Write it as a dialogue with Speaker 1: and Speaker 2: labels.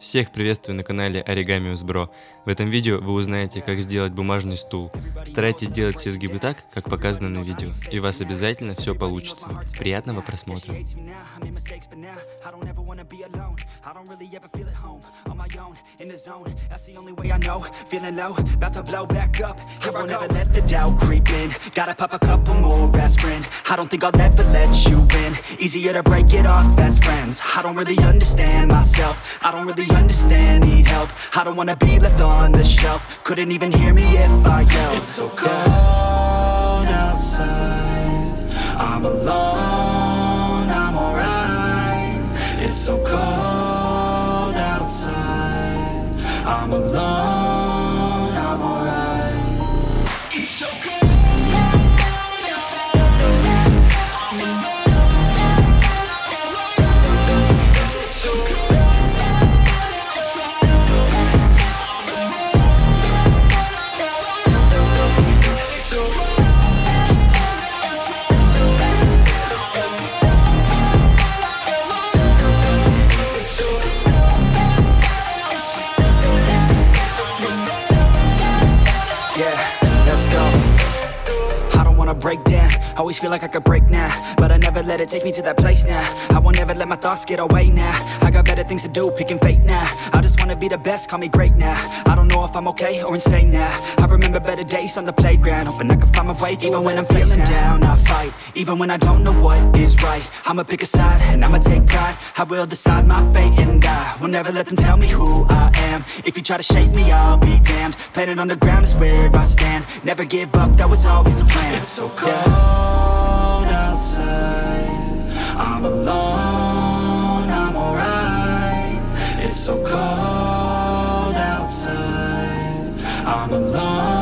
Speaker 1: Всех приветствую на канале Оригами Бро. В этом видео вы узнаете, как сделать бумажный стул. Старайтесь делать все сгибы так, как показано на видео, и у вас обязательно все получится. Приятного просмотра.
Speaker 2: Understand, need help. I don't wanna be left on the shelf. Couldn't even hear me if I yelled. It's so cold outside. I'm alone, I'm alright. It's so cold outside. I'm alone, I'm alright. It's so cold. Break down, always feel like I could break now, but I never let it take me to that place now. I won't ever let my thoughts get away now. I got better things to do, picking fate now. I just wanna be the best, call me great now. I don't know if I'm okay or insane now. I remember better days on the playground, hoping I can find my way. Even when I'm feeling down, I fight. Even when I don't know what is right, I'ma pick a side and I'ma take pride. I will decide my fate and I will never let them tell me who I am. If you try to shake me, I'll be damned. Planet on the ground is where I stand. Never give up, that was always the plan. It's so cold outside. I'm alone, I'm alright. It's so cold outside. I'm alone.